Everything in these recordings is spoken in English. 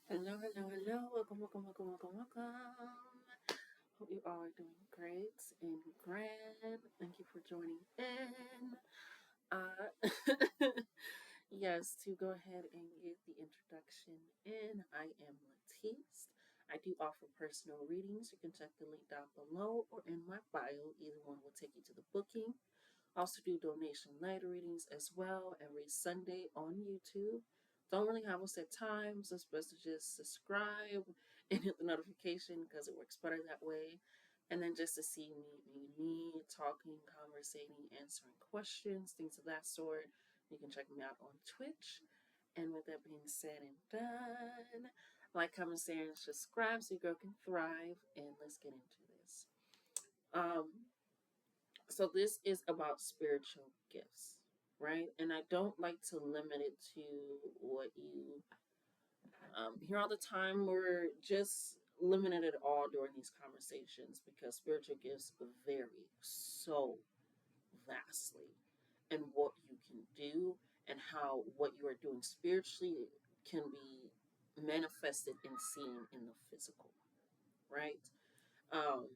Hello, hello, hello. Welcome. Hope you all are doing great and grand. Thank you for joining in. Uh, yes, to go ahead and get the introduction in, I am Latiste. I do offer personal readings. You can check the link down below or in my bio. Either one will take you to the booking. Also do donation night readings as well every Sunday on YouTube. Don't really have a set time, so it's best to just subscribe and hit the notification because it works better that way. And then just to see me talking, conversating, answering questions, things of that sort. You can check me out on Twitch. And with that being said and done, like, comment, share, and subscribe so your girl can thrive. And let's get into this. Um, so this is about spiritual gifts, right? And I don't like to limit it to what you hear all the time. We're just limited it all during these conversations because spiritual gifts vary so vastly and what you can do and how what you are doing spiritually can be manifested and seen in the physical, right? Um,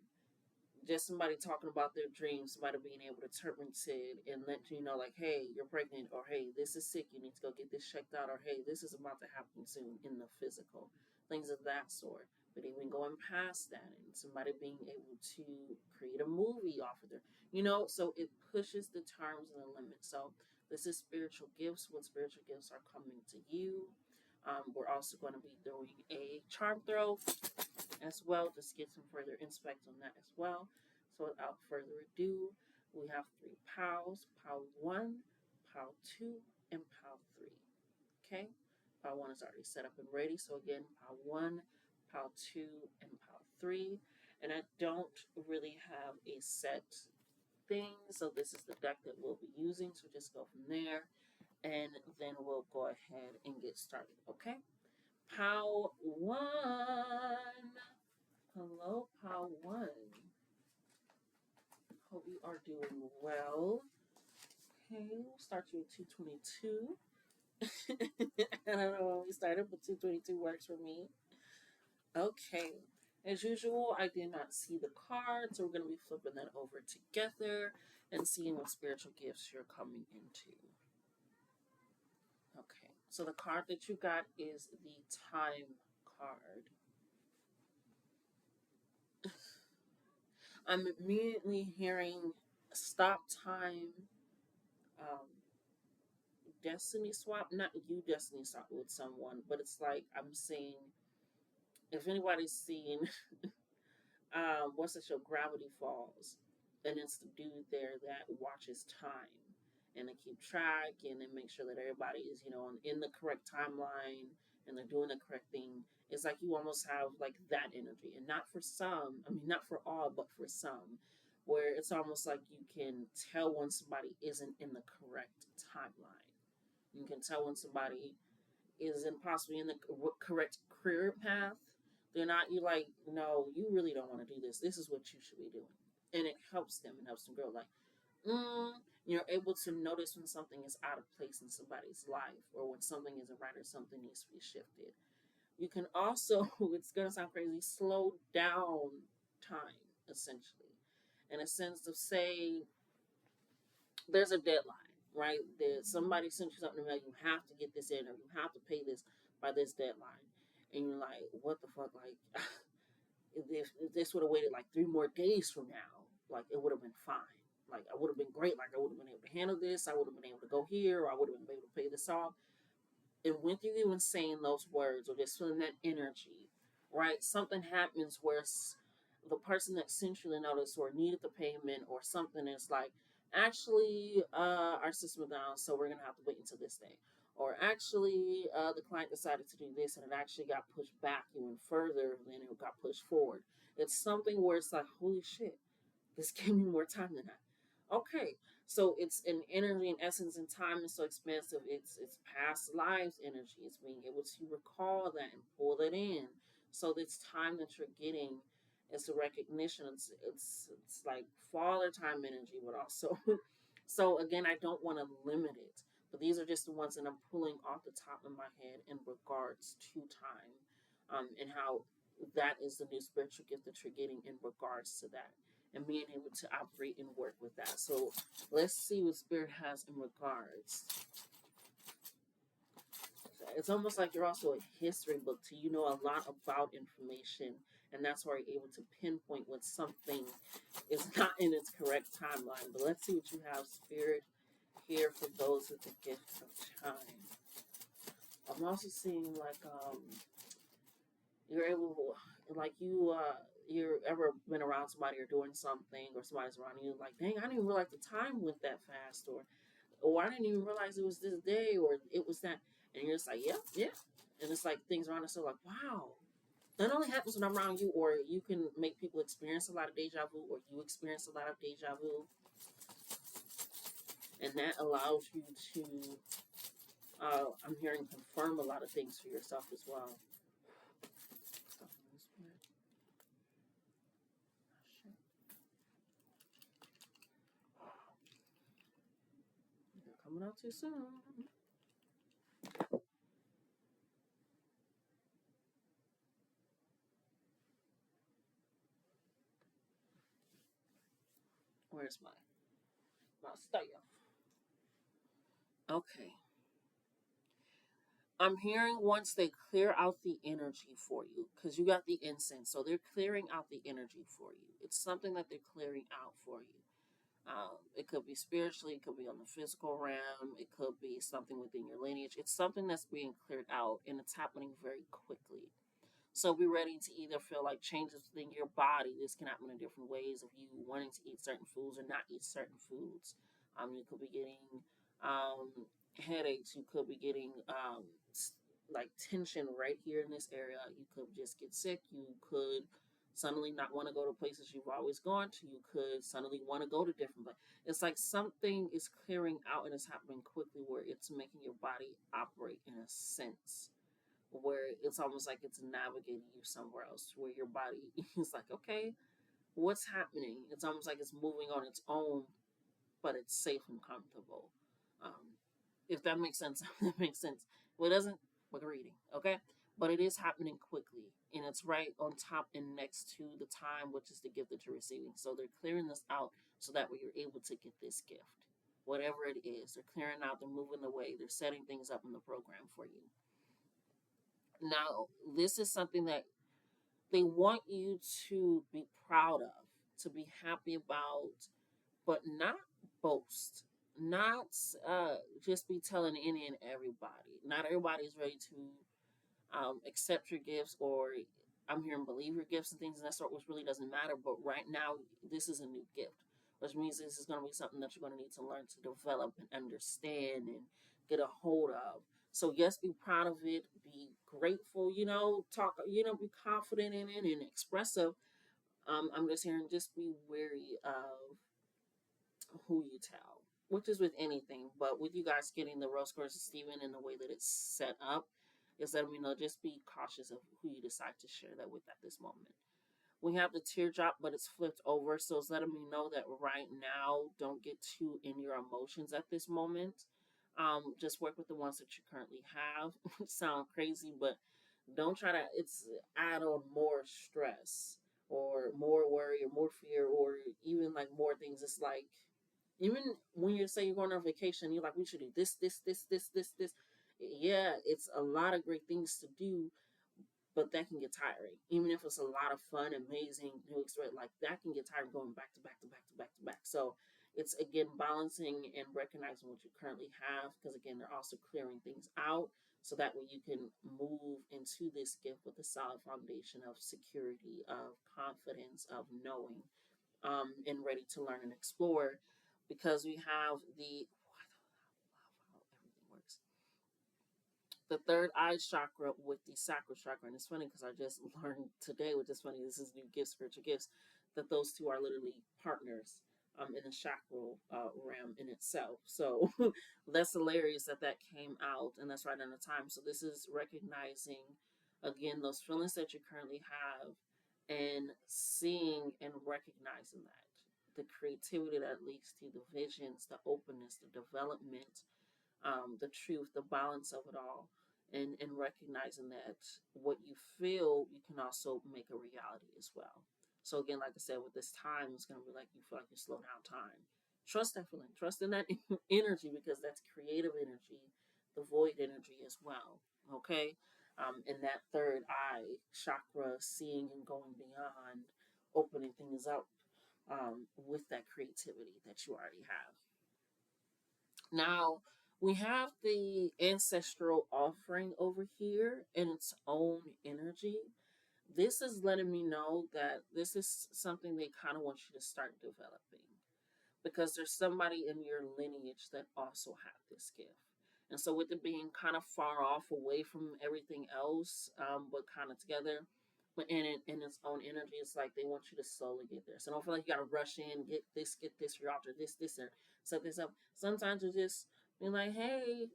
just somebody talking about their dreams, somebody being able to interpret it and let you know, like, hey, you're pregnant, or hey, this is sick, you need to go get this checked out, or hey, this is about to happen soon in the physical, things of that sort. But even going past that, and somebody being able to create a movie off of there, so it pushes the terms and the limits. So this is spiritual gifts. When spiritual gifts are coming to you, we're also going to be doing a charm throw as well, just get some further insight on that as well. So without further ado, we have three POWs, POW 1, POW 2, and POW 3. Okay? POW 1 is already set up and ready. So again, POW 1, POW 2, and POW 3. And I don't really have a set thing, so this is the deck that we'll be using. So just go from there, and then we'll go ahead and get started. Okay? POW 1. Hello, Pow One. Hope you are doing well. Okay, we'll start you with 222. I don't know when we started, but 222 works for me. Okay. As usual, I did not see the card, so we're going to be flipping that over together and seeing what spiritual gifts you're coming into. Okay, so the card that you got is the time card. I'm immediately hearing stop time, um, destiny swap. Not you destiny swap with someone, but it's like I'm seeing, if anybody's seen what's the show, Gravity Falls, and it's the dude there that watches time and they keep track and they make sure that everybody is, in the correct timeline and they're doing the correct thing. It's like you almost have like that energy, and not for some, I mean, not for all, but for some, where it's almost like you can tell when somebody isn't in the correct timeline. You can tell when somebody isn't possibly in the correct career path. They're not, you're like, no, you really don't want to do this. This is what you should be doing. And it helps them and helps them grow. Like, you're able to notice when something is out of place in somebody's life, or when something isn't right, or something needs to be shifted. You can also, it's going to sound crazy, slow down time, essentially, in a sense of, say, there's a deadline, right? There's somebody sent you something to mail. You have to get this in, or you have to pay this by this deadline, and you're like, what the fuck? Like, if this would have waited like 3 more days from now, like it would have been fine. Like I would have been great. Like I would have been able to handle this. I would have been able to go here, or I would have been able to pay this off. And when you even saying those words or just feeling that energy, right? Something happens where the person that sent you the notice or needed the payment or something is like, actually, our system is down, so we're gonna have to wait until this day. Or actually, the client decided to do this and it actually got pushed back even further than it got pushed forward. It's something where it's like, holy shit, this gave me more time than that. Okay, so it's an energy and essence, and time is so expansive. It's past lives energy. It's being able to recall that and pull that in. So this time that you're getting is a recognition. It's like father time energy, but also so again, I don't want to limit it. But these are just the ones that I'm pulling off the top of my head in regards to time. and how that is the new spiritual gift that you're getting in regards to that, and being able to operate and work with that. So let's see what Spirit has in regards. It's almost like you're also a history book to you know a lot about information, and that's why you're able to pinpoint when something is not in its correct timeline. But let's see what you have, Spirit, here for those with the gift of time. I'm also seeing like you're able, like you're ever been around somebody or doing something, or somebody's around you like, dang, I didn't even realize the time went that fast, or I didn't even realize it was this day, or it was that, and you're just like, yeah, yeah, and it's like things around us are like, wow. That only happens when I'm around you, or you can make people experience a lot of deja vu, or you experience a lot of deja vu, and that allows you to, I'm hearing, confirm a lot of things for yourself as well. You're coming out too soon. Where's my stuff? Okay. I'm hearing once they clear out the energy for you, because you got the incense, so they're clearing out the energy for you. It's something that they're clearing out for you. It could be spiritually, it could be on the physical realm, it could be something within your lineage. It's something that's being cleared out, and it's happening very quickly. So be ready to either feel like changes within your body. This can happen in different ways of you wanting to eat certain foods or not eat certain foods. You could be getting um, headaches. You could be getting like tension right here in this area. You could just get sick. You could suddenly not want to go to places you've always gone to. You could suddenly want to go to different places. It's like something is clearing out and it's happening quickly where it's making your body operate in a sense where it's almost like it's navigating you somewhere else, where your body is like, okay, what's happening? It's almost like it's moving on its own, but it's safe and comfortable. Um, if that makes sense, that makes sense. Well, it doesn't, we're reading, okay? But it is happening quickly, and it's right on top and next to the time, which is the gift that you're receiving. So they're clearing this out so that way you're able to get this gift. Whatever it is, they're clearing out, they're moving away, they're setting things up in the program for you. Now, this is something that they want you to be proud of, to be happy about, but not boast, not just be telling any and everybody. Not everybody is ready to accept your gifts, or I'm hearing believe your gifts and things of that sort, which really doesn't matter. But right now, this is a new gift, which means this is going to be something that you're going to need to learn to develop and understand and get a hold of. So yes, be proud of it, be grateful, talk, be confident in it and expressive. I'm just hearing just be wary of who you tell, which is with anything. But with you guys getting the rose quartz of Stephen in the way that it's set up, is letting me know just be cautious of who you decide to share that with at this moment. We have the teardrop, but it's flipped over, so it's letting me know that right now, don't get too in your emotions at this moment. Just work with the ones that you currently have. Sound crazy, but don't try to. It's add on more stress or more worry or more fear or even like more things. It's like even when you say you're going on vacation, you're like, we should do this. Yeah, it's a lot of great things to do, but that can get tiring. Even if it's a lot of fun, amazing new experience, like that can get tiring going back to back to back to back to back. So it's again balancing and recognizing what you currently have, because again they're also clearing things out so that way you can move into this gift with a solid foundation of security, of confidence, of knowing, and ready to learn and explore. Because we have the how everything works, the third eye chakra with the sacral chakra. And it's funny because I just learned today, which is funny, this is new gifts, spiritual gifts, that those two are literally partners in the chakral realm in itself. So that's hilarious that that came out, and that's right on the time. So this is recognizing, again, those feelings that you currently have and seeing and recognizing that. The creativity that leads to the visions, the openness, the development, the truth, the balance of it all. and recognizing that what you feel, you can also make a reality as well. So again, like I said, with this time, it's going to be like you feel like you slow down time. Trust that feeling, trust in that energy, because that's creative energy, the void energy as well. Okay. And that third eye chakra, seeing and going beyond, opening things up with that creativity that you already have. Now, we have the ancestral offering over here in its own energy. This is letting me know that this is something they kind of want you to start developing, because there's somebody in your lineage that also have this gift. And so, with it being kind of far off away from everything else, but kind of together, but in its own energy, it's like they want you to slowly get there. So don't feel like you got to rush in, get this for your altar, this, or set this up. Sometimes you just be like, hey,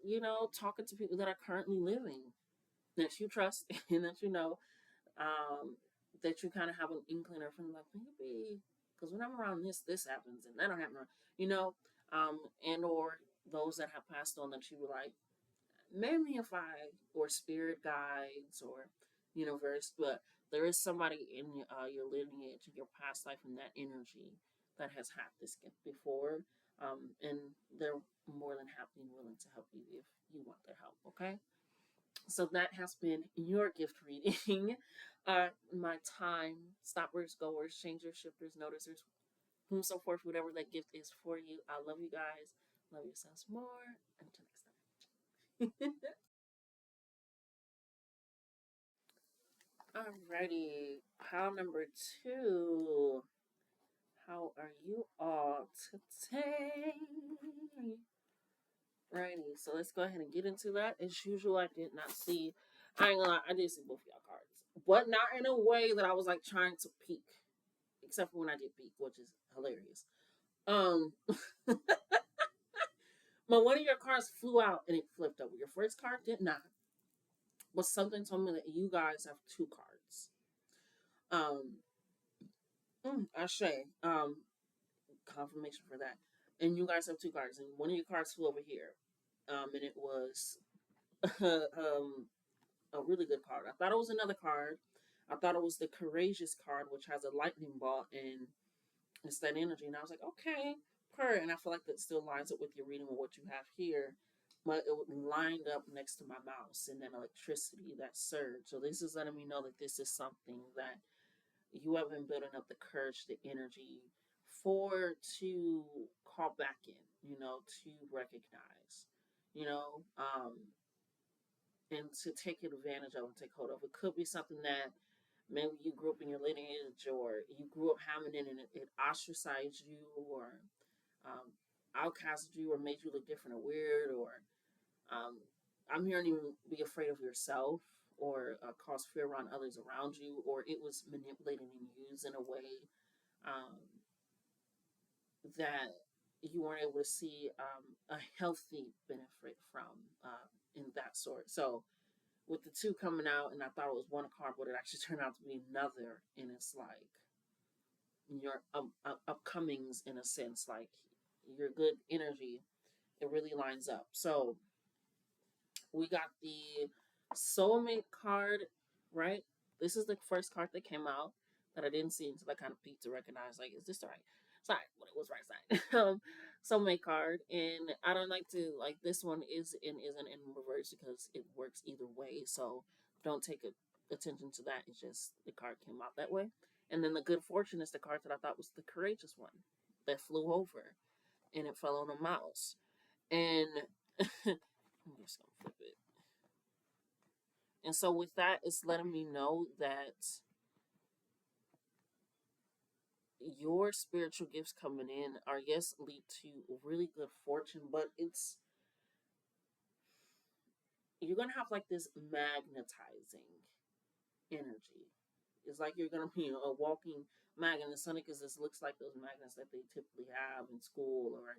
talking to people that are currently living that you trust and that you know, um, that you kind of have an inkling or feeling like maybe because when I'm around this happens and that don't happen, you know, and or those that have passed on that you were like, maybe if I or spirit guides or universe, but there is somebody in your lineage, your past life, and that energy that has had this gift before, and they're more than happy and willing to help you if you want their help. Okay. So that has been your gift reading. My time, stoppers, goers, changers, shifters, noticers, whom so forth, whatever that gift is for you. I love you guys. Love yourselves more. Until next time. Alrighty. Pile number 2. How are you all today? Righty, so let's go ahead and get into that. As usual, I did not see. I ain't gonna lie, I did see both of y'all cards, but not in a way that I was like trying to peek. Except for when I did peek, which is hilarious. Um, but one of your cards flew out and it flipped over. Your first card did not, but something told me that you guys have 2 cards. Um, Ashe. Confirmation for that. And you guys have 2 cards, and one of your cards flew over here. And it was a really good card. I thought it was another card. I thought it was the courageous card, which has a lightning bolt and it's that energy. And I was like, okay, per. And I feel like that still lines up with your reading of what you have here. But it lined up next to my mouse and then electricity, that surge. So this is letting me know that this is something that you have been building up the courage, the energy for to call back in, to recognize, you know, um, and to take advantage of and take hold of. It could be something that maybe you grew up in your lineage or you grew up having it and it ostracized you or um, outcasted you or made you look different or weird or um, I'm hearing you be afraid of yourself or cause fear around others around you, or it was manipulated and used in a way um, that you weren't able to see a healthy benefit from in that sort. So with the 2 coming out, and I thought it was one card, but it actually turned out to be another, and it's like your upcomings in a sense, like your good energy, it really lines up. So we got the soulmate card, right? This is the first card that came out that I didn't see until I kind of peeked to recognize, like, is this the right side? But it was right side. Soulmate card, and I don't like to like this one is and isn't in reverse because it works either way. So don't take attention to that. It's just the card came out that way. And then the good fortune is the card that I thought was the courageous one that flew over and it fell on a mouse. And I'm just gonna flip it. And so with that, it's letting me know that your spiritual gifts coming in are yes lead to really good fortune, but it's you're gonna have like this magnetizing energy. It's like you're gonna be a walking magnet. The sun because this looks like those magnets that they typically have in school or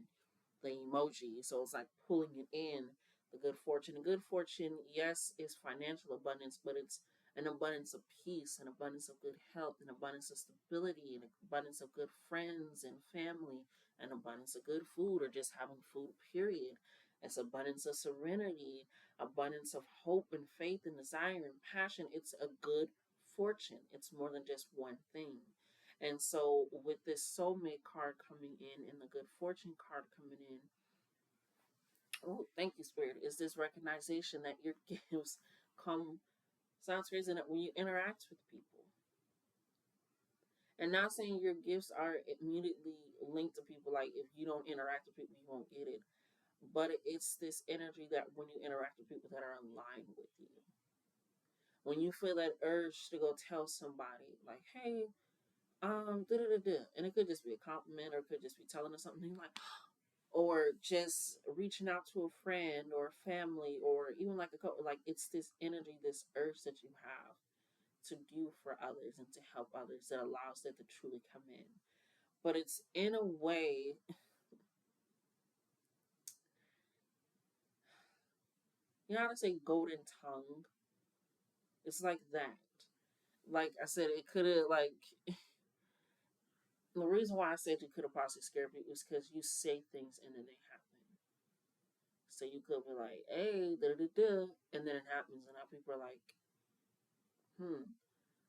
the emoji. So it's like pulling it in the good fortune. And good fortune, yes, is financial abundance, but it's an abundance of peace, an abundance of good health, an abundance of stability, an abundance of good friends and family, an abundance of good food or just having food, period. It's abundance of serenity, abundance of hope and faith and desire and passion. It's a good fortune. It's more than just one thing. And so, with this soulmate card coming in and the good fortune card coming in, oh, thank you, Spirit, is this recognition that your gifts come, sounds crazy, that when you interact with people. And not saying your gifts are immediately linked to people, like if you don't interact with people, you won't get it. But it's this energy that when you interact with people that are aligned with you, when you feel that urge to go tell somebody, like, hey, da da da da, and it could just be a compliment, or it could just be telling them something like, or just reaching out to a friend or a family, or even like a like it's this energy, this urge that you have to do for others and to help others that allows that to truly come in. But it's in a way, you know how to say golden tongue? It's like that. Like I said, it could have, like, the reason why I said you could have possibly scared people is because you say things and then they happen. So you could be like, hey, da da da, and then it happens, and now people are like, hmm.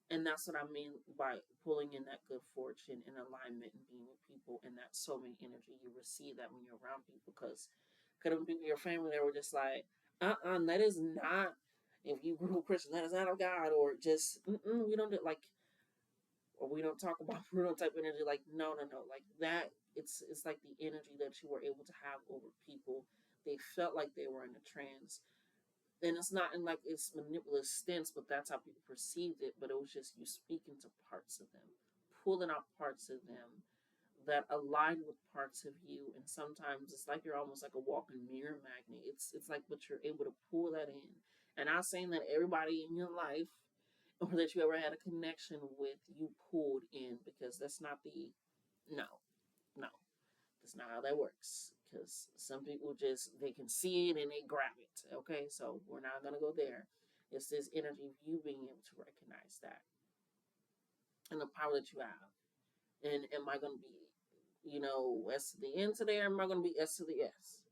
And that's what I mean by pulling in that good fortune and alignment and being with people and that soulmate energy. You receive that when you're around people, because could have been your family that were just like, that is not, if you grew up Christian, that is not of God, or just, we don't do, like, or we don't talk about Bruno type energy. Like, no, no, no. Like that, it's like the energy that you were able to have over people. They felt like they were in a trance. And it's not in like it's manipulative stance, but that's how people perceived it. But it was just you speaking to parts of them, pulling out parts of them that align with parts of you. And sometimes it's like you're almost like a walking mirror magnet. It's like, but you're able to pull that in. And I'm saying that everybody in your life or that you ever had a connection with, you pulled in, because that's not the, no, no, that's not how that works. Because some people just, they can see it and they grab it. Okay, so we're not going to go there. It's this energy of you being able to recognize that and the power that you have. And am I going to be, S to the N today, or am I going to be S to the S?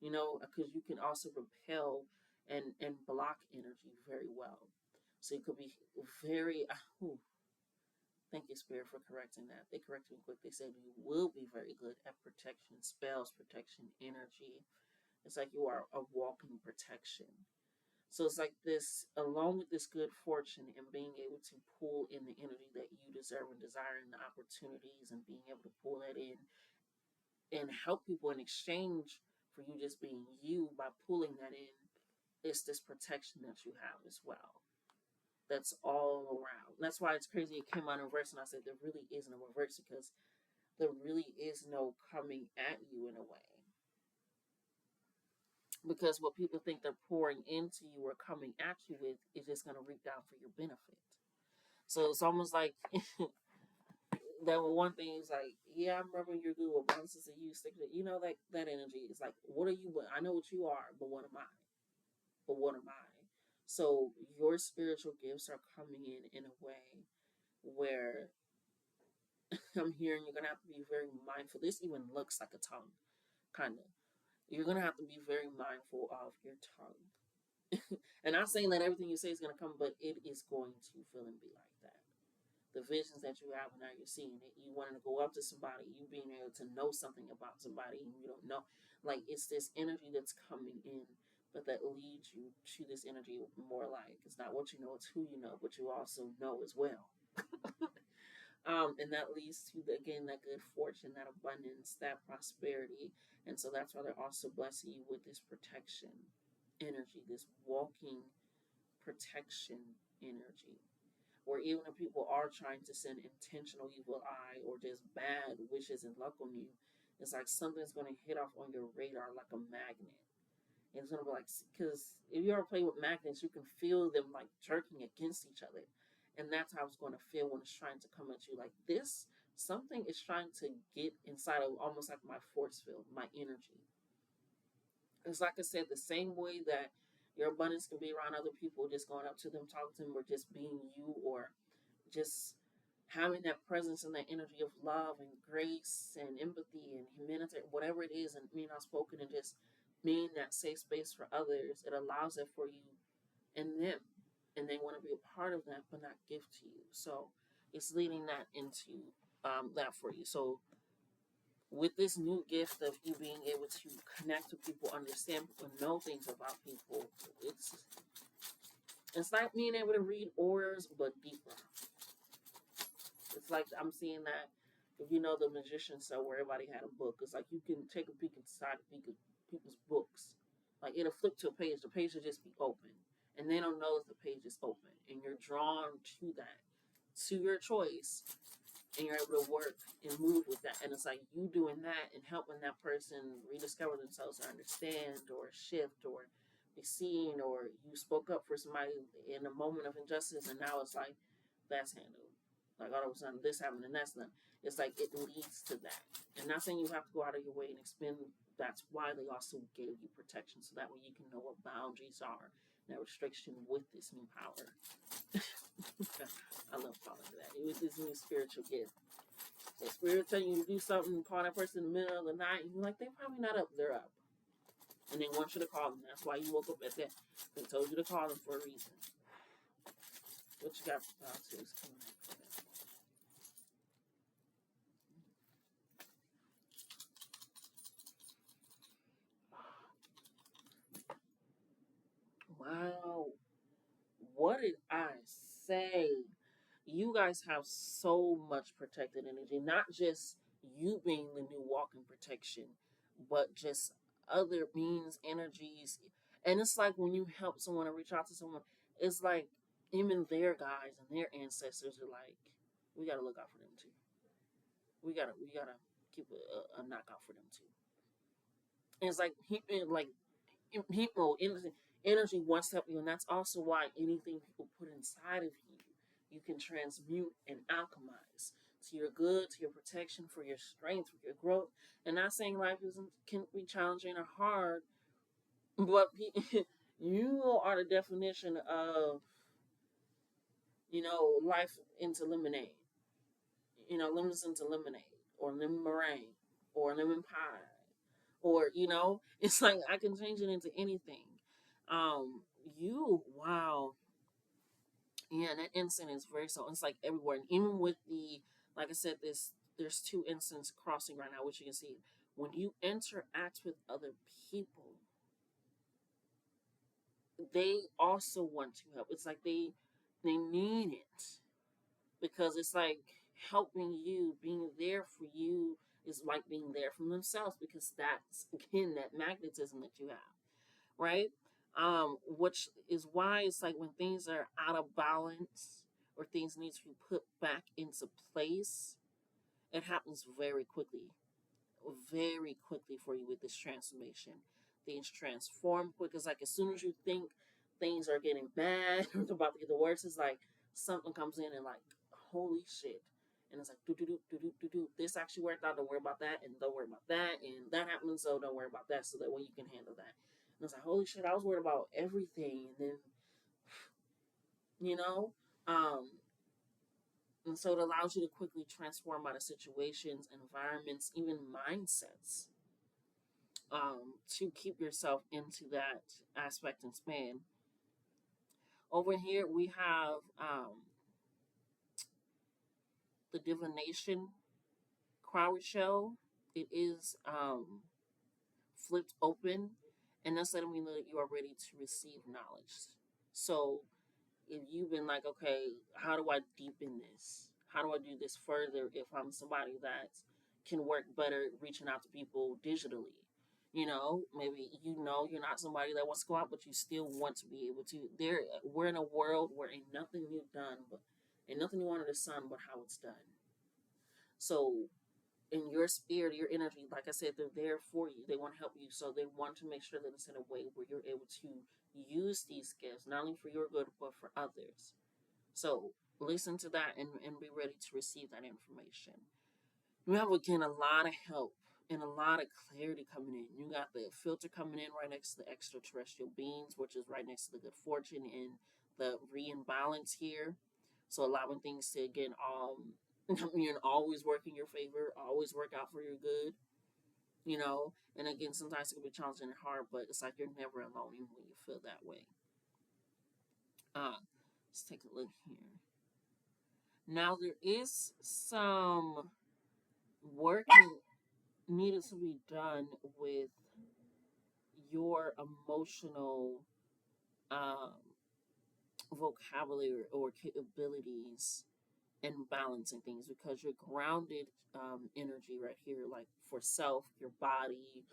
Because you can also repel and block energy very well. So you could be very, thank you, Spirit, for correcting that. They corrected me quick. They said you will be very good at protection, spells, protection, energy. It's like you are a walking protection. So it's like this, along with this good fortune and being able to pull in the energy that you deserve and desire, and the opportunities, and being able to pull that in and help people in exchange for you just being you by pulling that in, it's this protection that you have as well. That's all around. That's why it's crazy it came out in reverse, and I said there really is no reverse, because there really is no coming at you in a way. Because what people think they're pouring into you or coming at you with is just going to reap down for your benefit. So it's almost like that one thing is like, yeah, I'm rubbing your good with bounces of you, stick to, that energy is like, what are you? I know what you are, but what am I? But what am I? So your spiritual gifts are coming in a way where I'm hearing you're gonna have to be very mindful. This even looks like a tongue, kind of. You're gonna have to be very mindful of your tongue. And I'm saying that everything you say is gonna come, but it is going to feel and be like that. The visions that you have, and now you're seeing it. You wanting to go up to somebody, you being able to know something about somebody, and you don't know. Like, it's this energy that's coming in, but that leads you to this energy more like, it's not what you know, it's who you know, but you also know as well. And that leads to, again, that good fortune, that abundance, that prosperity. And so that's why they're also blessing you with this protection energy, this walking protection energy. Or even if people are trying to send intentional evil eye or just bad wishes and luck on you, it's like something's going to hit off on your radar like a magnet. And it's going to be like, because if you ever play with magnets, you can feel them like jerking against each other. And that's how it's going to feel when it's trying to come at you. Like this, something is trying to get inside of almost like my force field, my energy. It's like I said, the same way that your abundance can be around other people, just going up to them, talking to them, or just being you, or just having that presence and that energy of love and grace and empathy and humanity, whatever it is, and being outspoken and just being that safe space for others, it allows it for you and them. And they want to be a part of that, but not give to you. So it's leading that into that for you. So with this new gift of you being able to connect with people, understand people, know things about people, it's it's like being able to read auras, but deeper. It's like I'm seeing that if you know the magician show where everybody had a book. It's like you can take a peek inside people's books. Like it'll flip to a page, the page will just be open. And they don't know if the page is open. And you're drawn to that, to your choice. And you're able to work and move with that. And it's like you doing that and helping that person rediscover themselves or understand or shift or be seen, or you spoke up for somebody in a moment of injustice and now it's like that's handled. Like all of a sudden this happened and that's done. It's like it leads to that. And not saying you have to go out of your way and expend. That's why they also gave you protection, so that way you can know what boundaries are and that restriction with this new power. I love calling it that. It was this new spiritual gift. The spirit telling you to do something, call that person in the middle of the night, and you're like, they're probably not up, they're up. And they want you to call them. That's why you woke up at that. They told you to call them for a reason. What you got for thoughts is coming up for that? Wow. What did I say? You guys have so much protected energy, not just you being the new walking protection, but just other beings, energies. And it's like when you help someone or reach out to someone, it's like even their guys and their ancestors are like, we gotta look out for them too. We gotta keep a knockout for them too. And it's like people energy wants to help you, and that's also why anything people put inside of you, you can transmute and alchemize to your good, to your protection, for your strength, for your growth. And not saying life isn't can be challenging or hard, but you are the definition of life into lemonade. Lemons into lemonade, or lemon meringue, or lemon pie, or it's like I can change it into anything. Um, wow, yeah, that incident is very so. It's like everywhere, and even with like I said, there's two incidents crossing right now, which you can see. When you interact with other people, they also want to help. It's like they need it, because it's like helping you, being there for you is like being there for themselves, because that's again that magnetism that you have, right? Which is why it's like when things are out of balance or things need to be put back into place, it happens very quickly for you with this transformation. Things transform quick. It's like as soon as you think things are getting bad or about to get the worst, it's like something comes in and like, holy shit. And it's like, do, do, do, do, do, do, do. This actually worked out. Don't worry about that. And don't worry about that. And that happened. So don't worry about that. So that way you can handle that. And it's like, holy shit, I was worried about everything. And then, you know, um, and so it allows you to quickly transform out of situations, environments, even mindsets, to keep yourself into that aspect and span. Over here, we have the divination crowd show. It is flipped open, and that's letting me know that you are ready to receive knowledge. So if you've been like, okay, how do I deepen this? How do I do this further if I'm somebody that can work better reaching out to people digitally? Maybe you're not somebody that wants to go out, but you still want to be able to. We're in a world where ain't nothing you've done, but ain't nothing new under the sun, but how it's done. So in your spirit, your energy, like I said, they're there for you. They want to help you. So they want to make sure that it's in a way where you're able to use these gifts, not only for your good, but for others. So listen to that and be ready to receive that information. You have, again, a lot of help and a lot of clarity coming in. You got the filter coming in right next to the extraterrestrial beings, which is right next to the good fortune and the re-imbalance here. So allowing things to, again, always work in your favor, always work out for your good. And again, sometimes it can be challenging and hard, but it's like you're never alone even when you feel that way. Let's take a look here. Now, there is some work needed to be done with your emotional um, vocabulary or capabilities and balancing things, because your grounded energy right here, like for self, your body,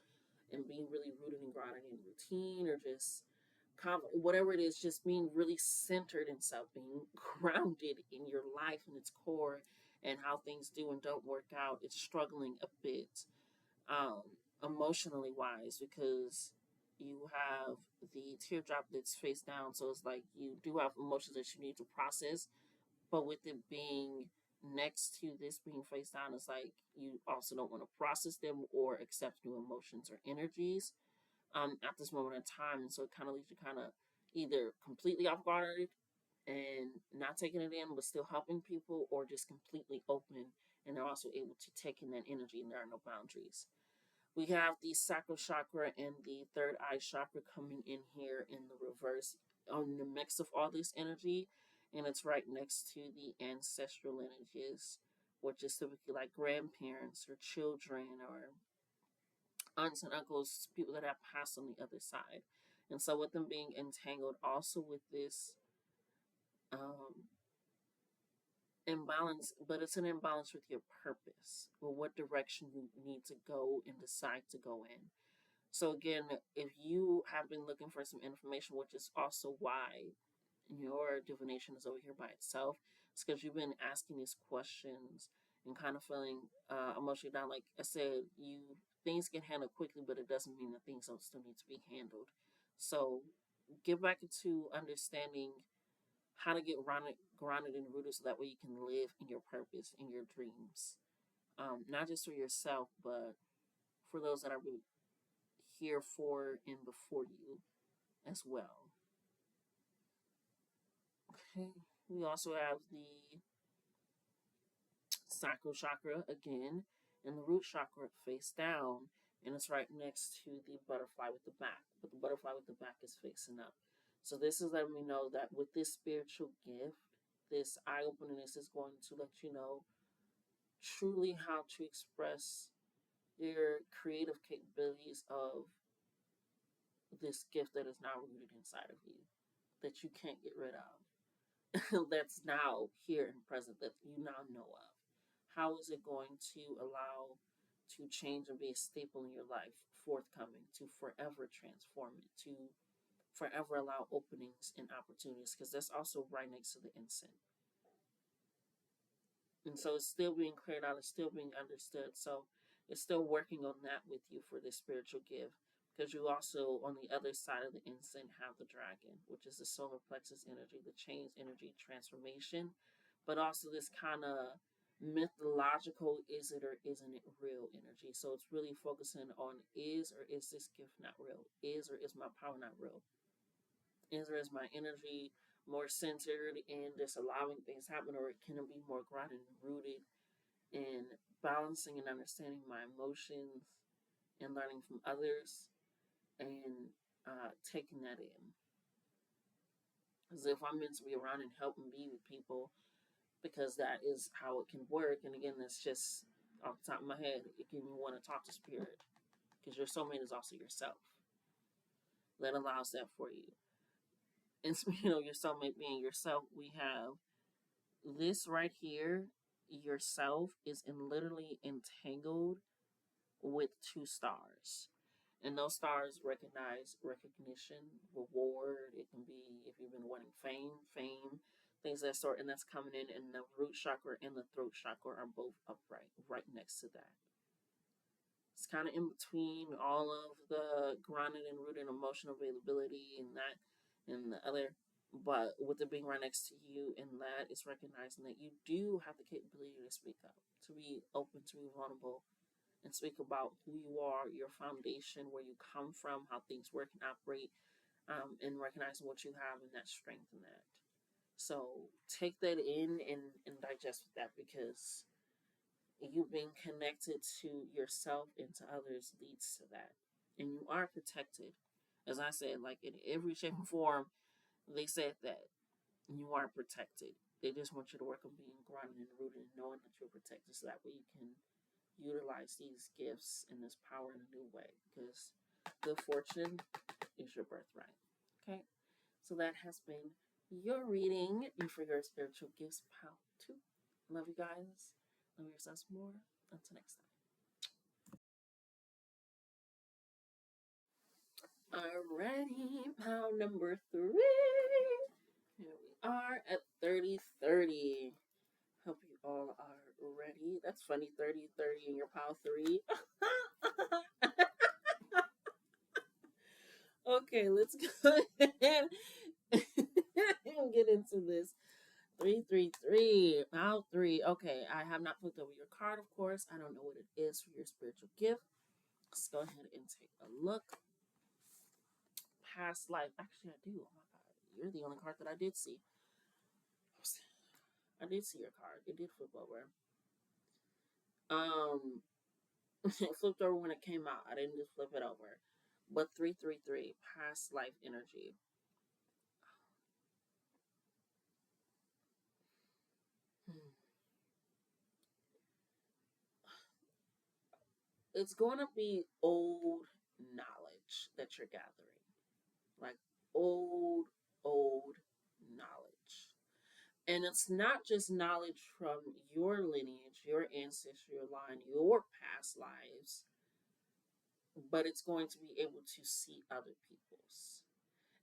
and being really rooted and grounded in routine, or just whatever it is, just being really centered in self, being grounded in your life and its core, and how things do and don't work out. It's struggling a bit um, emotionally wise, because you have the teardrop that's face down. So it's like you do have emotions that you need to process, but with it being next to this being face down, it's like you also don't want to process them or accept new emotions or energies at this moment in time. And so it kind of leaves you kind of either completely off guard and not taking it in, but still helping people, or just completely open and they're also able to take in that energy and there are no boundaries. We have the sacral chakra and the third eye chakra coming in here in the reverse on the mix of all this energy, and it's right next to the ancestral lineages, which is typically like grandparents or children or aunts and uncles, people that have passed on the other side. And so, with them being entangled also with this um, imbalance, but it's an imbalance with your purpose or what direction you need to go and decide to go in. So again, if you have been looking for some information, which is also why your divination is over here by itself, it's because you've been asking these questions and kind of feeling emotionally down. Like I said, things get handled quickly, but it doesn't mean that things don't still need to be handled. So get back into understanding how to get grounded and rooted, so that way you can live in your purpose, in your dreams, not just for yourself, but for those that are here for and before you as well. Okay. We also have the sacral chakra again, and the root chakra face down, and it's right next to the butterfly with the back. But the butterfly with the back is facing up. So this is letting me know that with this spiritual gift, this eye openerness is going to let you know truly how to express your creative capabilities of this gift that is now rooted inside of you, that you can't get rid of. That's now here and present, that you now know of. How is it going to allow to change and be a staple in your life, forthcoming, to forever transform it, to forever allow openings and opportunities? Because that's also right next to the incense. And so it's still being cleared out, it's still being understood. So it's still working on that with you for this spiritual gift. Because you also, on the other side of the incense, have the dragon, which is the solar plexus energy, the change energy transformation, but also this kind of mythological, is it or isn't it real energy. So it's really focusing on, is or is this gift not real? Is or is my power not real? Is or is my energy more centered in just allowing things happen, or can it be more grounded and rooted in balancing and understanding my emotions and learning from others and taking that in? Because if I'm meant to be around and help and be with people, because that is how it can work. And again, that's just off the top of my head. It can want to talk to spirit, because your soulmate is also yourself. That allows that for you. And your soulmate being yourself, we have this right here. Yourself is literally entangled with two stars. And those stars recognize recognition, reward. It can be if you've been wanting fame, things of that sort. And that's coming in. And the root chakra and the throat chakra are both upright, right next to that. It's kind of in between all of the grounded and rooted emotional availability and that and the other. But with it being right next to you, and that is recognizing that you do have the capability to speak up, to be open, to be vulnerable, and speak about who you are, your foundation, where you come from, how things work and operate, and recognizing what you have and that strength in that. So take that in and digest with that, because you being connected to yourself and to others leads to that. And you are protected. As I said, like in every shape and form, they said that you are protected. They just want you to work on being grounded and rooted and knowing that you're protected so that way you can utilize these gifts and this power in a new way because good fortune is your birthright. Okay? So that has been your reading for your spiritual gifts, pal. Too. Love you guys. Love yourselves more. Until next time. Alrighty, pal number 3. Here we are at 30-30. Hope you all are ready. That's funny, 30-30 in your pile 3. Okay, let's go ahead and get into this. 333, pile 3. Okay, I have not flipped over your card, of course. I don't know what it is for your spiritual gift. Let's go ahead and take a look. Past life. Actually, I do. Oh my god. You're the only card that I did see. I did see your card. It did flip over. It flipped over when it came out. I didn't just flip it over. But 333, past life energy. It's going to be old knowledge that you're gathering. Like old knowledge. And it's not just knowledge from your lineage, your ancestral line, your past lives, but it's going to be able to see other people's.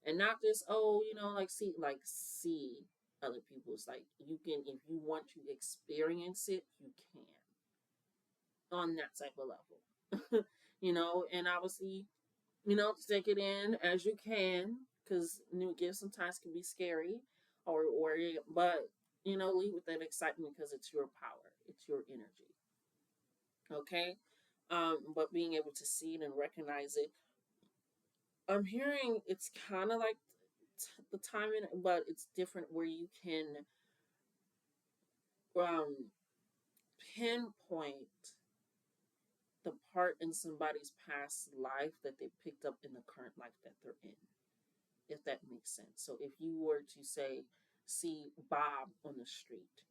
And not just, see other people's. Like you can, if you want to experience it, you can on that type of level. And obviously, take it in as you can, because new gifts sometimes can be scary, or but leave with that excitement because it's your power, it's your energy. Okay, but being able to see it and recognize it, I'm hearing it's kind of like the timing, but it's different where you can um pinpoint the part in somebody's past life that they picked up in the current life that they're in, if that makes sense. So if you were to say, see Bob on the street,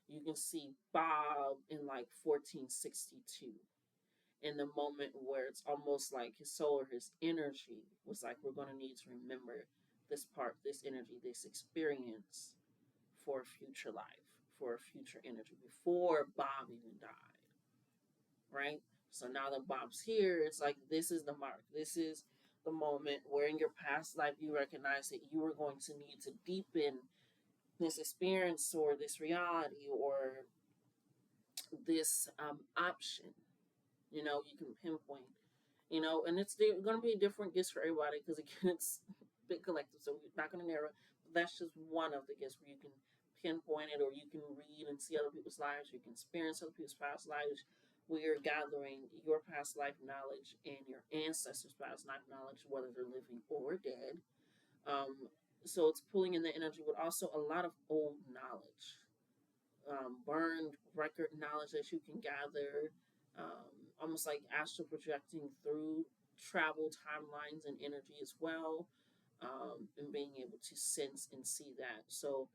you can see Bob in like 1462, in the moment where it's almost like his soul or his energy was like, we're going to need to remember this part, this energy, this experience for a future life, for a future energy before Bob even died, right? So now that Bob's here, it's like this is the mark. This is the moment where in your past life you recognize that you are going to need to deepen this experience or this reality or this option. You can pinpoint, and it's going to be different gifts for everybody because again, it's a bit collective, so we're not going to narrow. But that's just one of the gifts where you can pinpoint it, or you can read and see other people's lives, or you can experience other people's past lives. Where you're gathering your past life knowledge and your ancestors' past life knowledge, whether they're living or dead. So it's pulling in the energy, but also a lot of old knowledge, burned record knowledge that you can gather, almost like astral projecting through travel timelines and energy as well, and being able to sense and see that. So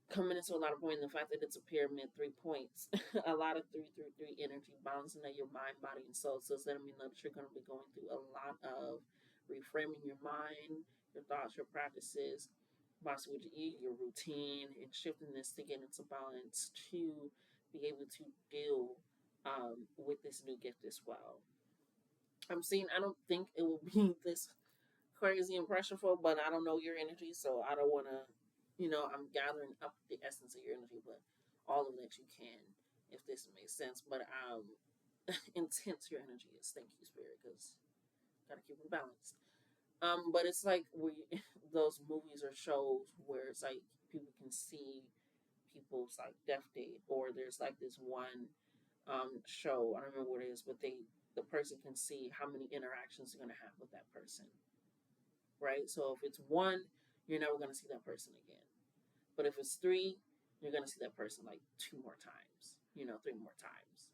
coming into a lot of point in the fact that it's a pyramid, 3 points, a lot of 333 energy balancing of your mind, body, and soul. So it's letting me know that you're going to be going through a lot of reframing your mind, your thoughts, your practices, possibly what you eat, your routine, and shifting this to get into balance to be able to deal with this new gift as well. I'm seeing, I don't think it will be this crazy and pressureful, but I don't know your energy, so I don't want to, I'm gathering up the essence of your energy, but all of that you can, if this makes sense. But intense your energy is. Thank you, Spirit, because gotta keep it balanced. But it's like those movies or shows where it's like people can see people's like death date, or there's like this one show, I don't remember what it is, but the person can see how many interactions they're gonna have with that person, right? So if it's one, you're never gonna see that person again. But if it's three, you're gonna see that person like two more times. three more times.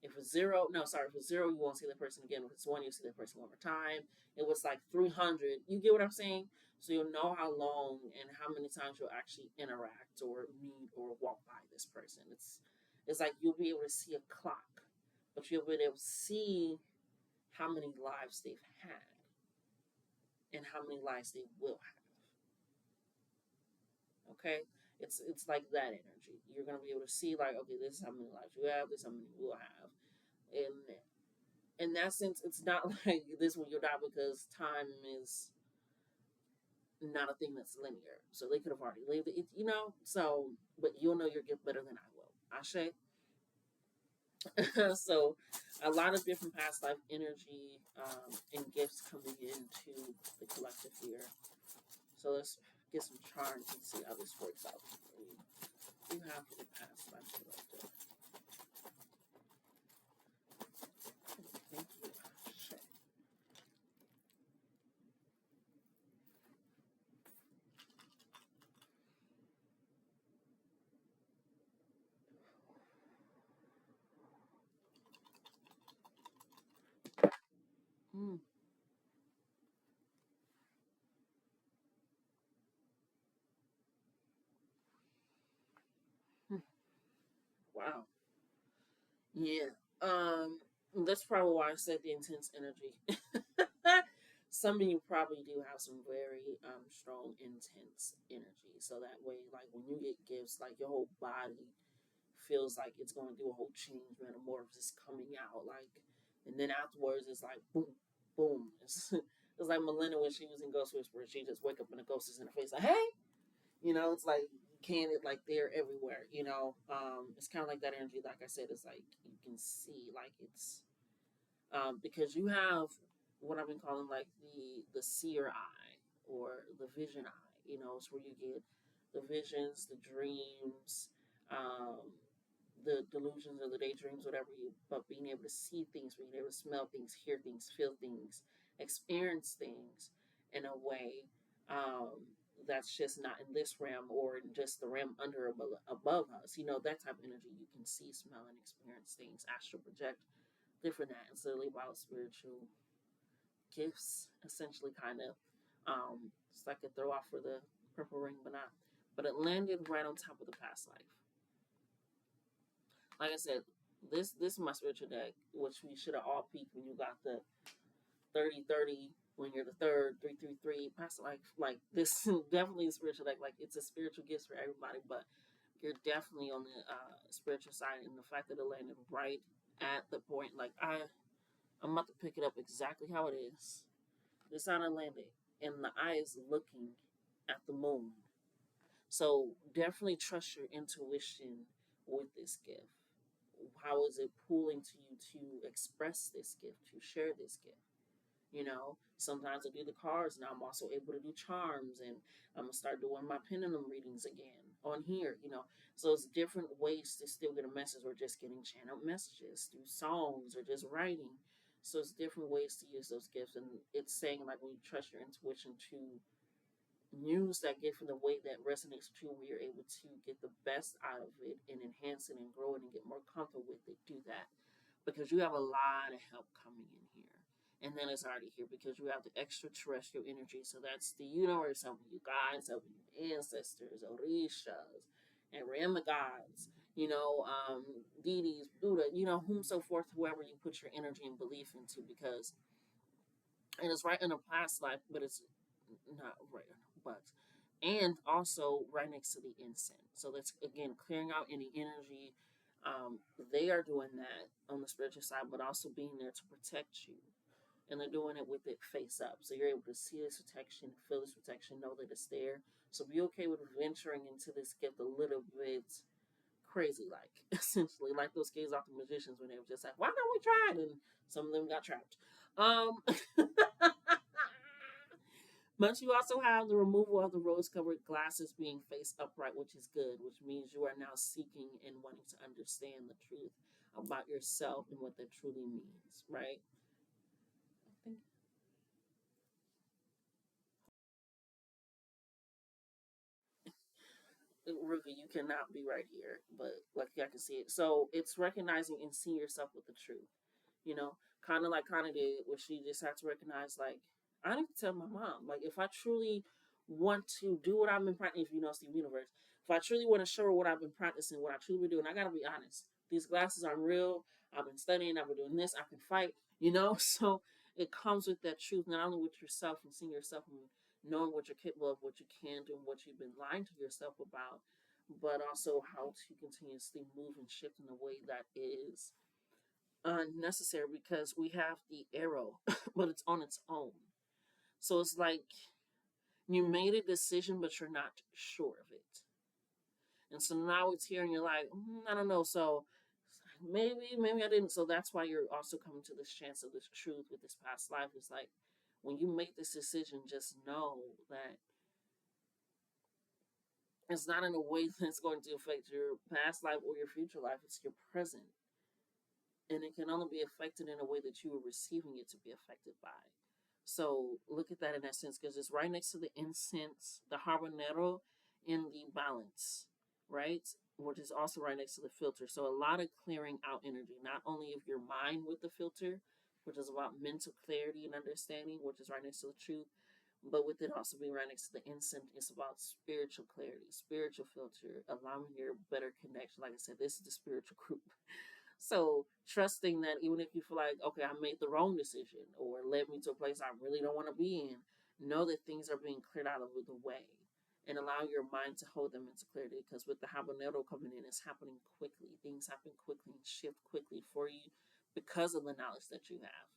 If it's zero, no, sorry, if it's zero, you won't see the person again. If it's one, you'll see the person one more time. It was like 300. You get what I'm saying? So you'll know how long and how many times you'll actually interact or meet or walk by this person. It's like you'll be able to see a clock, but you'll be able to see how many lives they've had and how many lives they will have. Okay, it's like that energy. You're gonna be able to see like, okay, this is how many lives you have. This is how many you will have. And in that sense, it's not like this when you'll die because time is not a thing that's linear. So they could have already lived it. So, but you'll know your gift better than I will. Ashe. So, a lot of different past life energy and gifts coming into the collective here. So let's get some charms and see how this works out for you. You have for the past life collective. Thank you. Ashe. Mm. Wow. Yeah. That's probably why I said the intense energy. Some of you probably do have some very strong, intense energy. So that way, like when you get gifts, like your whole body feels like it's going to do a whole change, metamorphosis coming out. Like, and then afterwards, it's like boom, boom. It's like Melinda when she was in Ghost Whisperer. She just wake up and the ghost is in her face, like, hey, it's like can it like they're everywhere. It's kind of like that energy. Like I said, it's like you can see, like it's because you have what I've been calling like the seer eye or the vision eye. It's where you get the visions, the dreams, um, the delusions or the daydreams, whatever you. But being able to see things, being able to smell things, hear things, feel things, experience things in a way that's just not in this realm or in just the realm under above us. That type of energy you can see, smell, and experience things, astral project different that. So they about spiritual gifts, essentially, kind of. It's like a throw off for the purple ring, but not. But it landed right on top of the past life. Like I said, this is my spiritual deck, which we should have all peaked when you got the 30-30 when you're the third 3-3-3 past life. Like this, definitely a spiritual deck. Like it's a spiritual gift for everybody, but you're definitely on the spiritual side, and the fact that it landed right at the point, like I'm about to pick it up exactly how it is. This on landing, and the eye is looking at the moon. So definitely trust your intuition with this gift. How is it pulling to you to express this gift, to share this gift? Sometimes I do the cards, and I'm also able to do charms, and I'm gonna start doing my pendulum readings again on here. So it's different ways to still get a message, or just getting channeled messages through songs or just writing. So it's different ways to use those gifts, and it's saying like when you trust your intuition to use that gift in the way that resonates with you, where you're able to get the best out of it and enhance it and grow it and get more comfortable with it. Do that because you have a lot of help coming in here. And then it's already here because you have the extraterrestrial energy. So that's the universe helping you, guys helping you, ancestors, orishas, and Rama gods, deities, Buddha, whom so forth, whoever you put your energy and belief into, because and it's right in a past life, but it's not right, but and also right next to the incense. So that's again clearing out any energy. They are doing that on the spiritual side, but also being there to protect you. And they're doing it with it face up. So you're able to see this protection, feel this protection, know that it's there. So be okay with venturing into this gift a little bit crazy, like essentially, like those kids off the magicians when they were just like, why don't we try it? And some of them got trapped. Um, But you also have the removal of the rose colored glasses being face upright, which is good, which means you are now seeking and wanting to understand the truth about yourself and what that truly means, right? I think Ruka, you cannot be right here, but like I can see it. So it's recognizing and seeing yourself with the truth. You know, kind of like kind of did, where she just had to recognize, like, I need to tell my mom, like, if I truly want to do what I've been practicing, if you know Steve Universe, if I truly want to show her what I've been practicing, what I truly been doing, I gotta be honest. These glasses aren't real. I've been studying. I've been doing this. I can fight. You know, so it comes with that truth, not only with yourself and seeing yourself and knowing what you're capable of, what you can do, and what you've been lying to yourself about, but also how to continuously move and shift in a way that is unnecessary, because we have the arrow, but it's on its own. So it's like you made a decision, but you're not sure of it. And so now it's here, and you're like, I don't know. So maybe I didn't. So that's why you're also coming to this chance of this truth with this past life. It's like when you make this decision, just know that it's not in a way that's going to affect your past life or your future life. It's your present. And it can only be affected in a way that you are receiving it to be affected by. So look at that in that sense, because it's right next to the incense, the habanero, and the balance, right? Which is also right next to the filter. So a lot of clearing out energy, not only of your mind with the filter, which is about mental clarity and understanding, which is right next to the truth, but with it also being right next to the incense, it's about spiritual clarity, spiritual filter, allowing your better connection. Like I said, this is the spiritual group. So trusting that even if you feel like, okay, I made the wrong decision or led me to a place I really don't want to be in, know that things are being cleared out of the way and allow your mind to hold them into clarity. Because with the habanero coming in, it's happening quickly. Things happen quickly and shift quickly for you because of the knowledge that you have,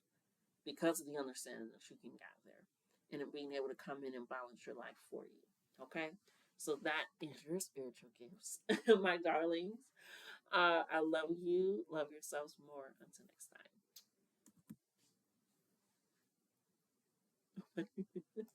because of the understanding that you can gather, and it being able to come in and balance your life for you. Okay? So that is your spiritual gifts, my darlings. I love you. Love yourselves more. Until next time.